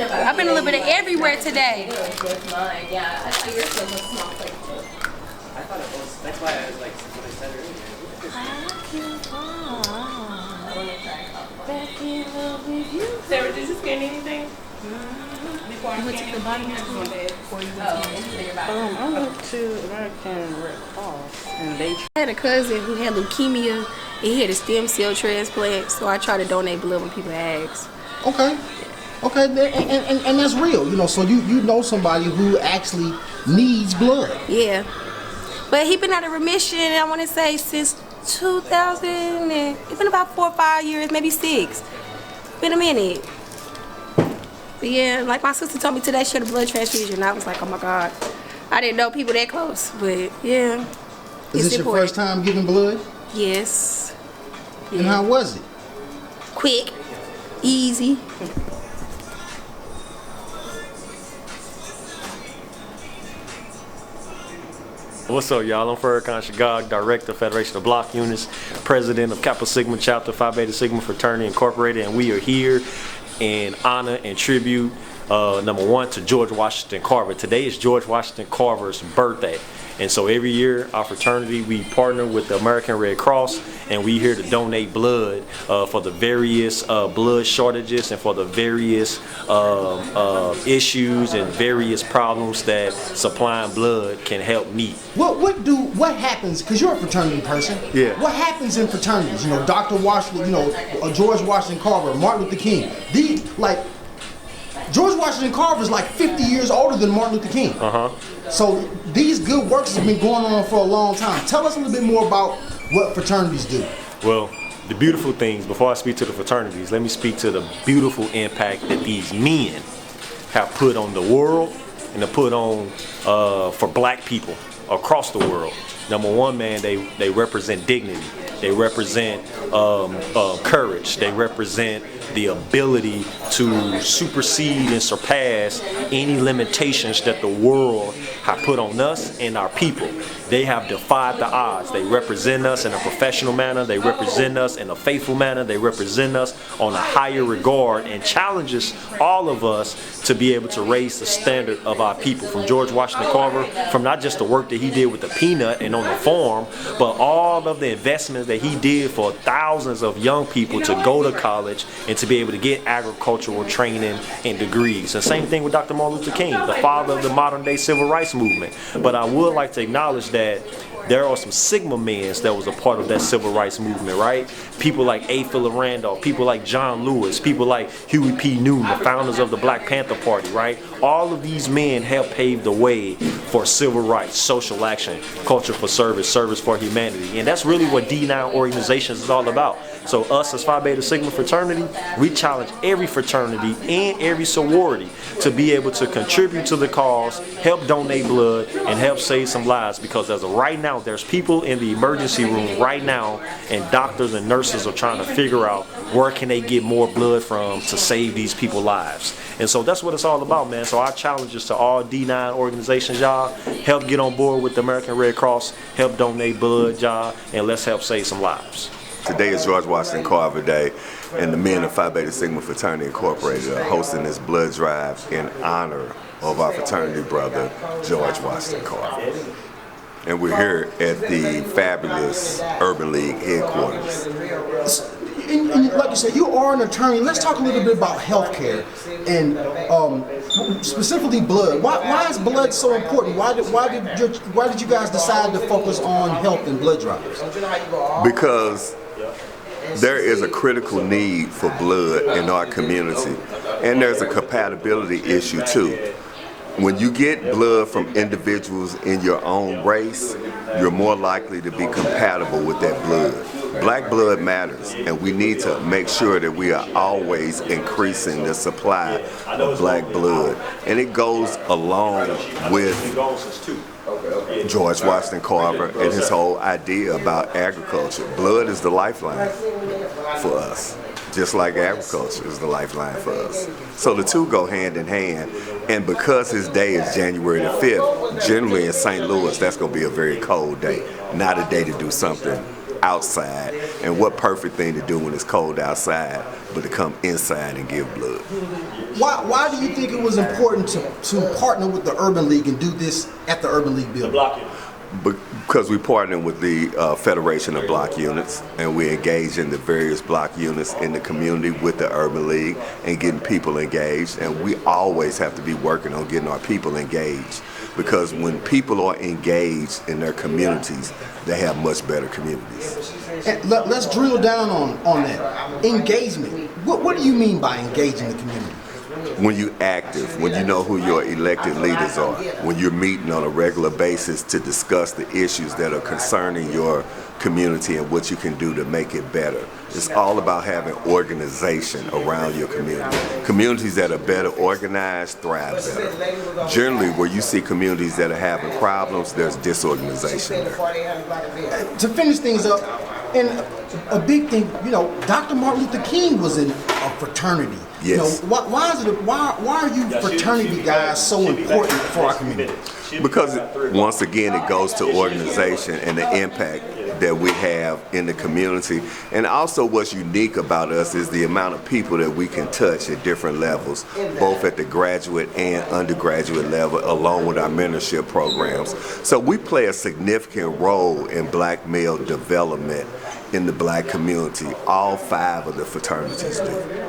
I've been a little bit of everywhere today. Yeah, I thought yours was a small plate too. I thought it was. That's why I was like, what I said earlier. Back in love with you. Sarah, did you scan anything? Before I went to the bottom of the one day. Before you went to your back. I went to American Red Cross and they I had a cousin who had leukemia and he had a stem cell transplant, so I try to donate blood when people ask. Okay. Okay, and that's real, you know. So you know somebody who actually needs blood. Yeah, but he been out of remission. I want to say since 2000. And it's been about 4 or 5 years, maybe 6. Been a minute. But yeah, like my sister told me today, she had a blood transfusion. I was like, oh my God, I didn't know people that close. But yeah, Is this your first time giving blood? Yes. Yeah. And how was it? Quick, easy. What's up, y'all? I'm Farrakhan Shagag, Director, Federation of Block Units, President of Kappa Sigma Chapter, Phi Beta Sigma Fraternity Incorporated, and we are here in honor and tribute, number one, to George Washington Carver. Today is George Washington Carver's birthday. And so every year, our fraternity, we partner with the American Red Cross, and we here to donate blood for the various blood shortages and for the various issues and various problems that supplying blood can help meet. What happens, because you're a fraternity person, Yeah. What happens in fraternities? You know, Dr. Washington, you know, George Washington Carver, Martin Luther King. George Washington Carver is like 50 years older than Martin Luther King. So these good works have been going on for a long time. Tell us a little bit more about what fraternities do. Well, the beautiful things, before I speak to the fraternities, let me speak to the beautiful impact that these men have put on the world and to put on for black people across the world. Number one, man, they represent dignity. They represent courage. They represent the ability to supersede and surpass any limitations that the world have put on us and our people. They have defied the odds. They represent us in a professional manner. They represent us in a faithful manner. They represent us on a higher regard and challenges all of us to be able to raise the standard of our people. From George Washington Carver, from not just the work that he did with the peanut and on the farm, but all of the investments that he did for thousands of young people to go to college and to be able to get agricultural training and degrees. And same thing with Dr. Martin Luther King, the father of the modern day civil rights movement. But I would like to acknowledge that there are some Sigma men that was a part of that civil rights movement, right? People like A. Philip Randolph, people like John Lewis, people like Huey P. Newton, the founders of the Black Panther Party, right? All of these men helped pave the way for civil rights, social action, culture for service, service for humanity. And that's really what D9 organizations is all about. So us as Phi Beta Sigma fraternity, we challenge every fraternity and every sorority to be able to contribute to the cause, help donate blood, and help save some lives. Because as of right now, there's people in the emergency room right now, and doctors and nurses are trying to figure out where can they get more blood from to save these people's lives. And so that's what it's all about, man. So our challenge is to all D9 organizations, y'all, help get on board with the American Red Cross, help donate blood, y'all, and let's help save some lives. Today is George Washington Carver Day, and the men of Phi Beta Sigma Fraternity Incorporated are hosting this blood drive in honor of our fraternity brother, George Washington Carver. And we're here at the fabulous Urban League headquarters. And like you said, you are an attorney. Let's talk a little bit about healthcare and specifically blood. Why is blood so important? Why did you guys decide to focus on health and blood drives? Because there is a critical need for blood in our community, and there's a compatibility issue too. When you get blood from individuals in your own race, you're more likely to be compatible with that blood. Black blood matters, and we need to make sure that we are always increasing the supply of black blood. And it goes along with George Washington Carver and his whole idea about agriculture. Blood is the lifeline for us, just like agriculture is the lifeline for us. So the two go hand in hand, and because his day is January the 5th, generally in St. Louis, that's going to be a very cold day, not a day to do something outside. And what perfect thing to do when it's cold outside, but to come inside and give blood. Why do you think it was important to partner with the Urban League and do this at the Urban League building? Because we partner with the Federation of Block Units, and we engage in the various block units in the community with the Urban League and getting people engaged. And we always have to be working on getting our people engaged, because when people are engaged in their communities, they have much better communities. And let's drill down on that. Engagement. What do you mean by engaging the community? When you're active, when you know who your elected leaders are, when you're meeting on a regular basis to discuss the issues that are concerning your community and what you can do to make it better. It's all about having organization around your community. Communities that are better organized thrive better. Generally, where you see communities that are having problems, there's disorganization there. To finish things up, and a big thing, Dr. Martin Luther King was in a fraternity. Yes. Why are you fraternity guys so important for our community? Because once again, it goes to organization and the impact that we have in the community. And also what's unique about us is the amount of people that we can touch at different levels, both at the graduate and undergraduate level, along with our mentorship programs. So we play a significant role in black male development in the black community. All 5 of the fraternities do.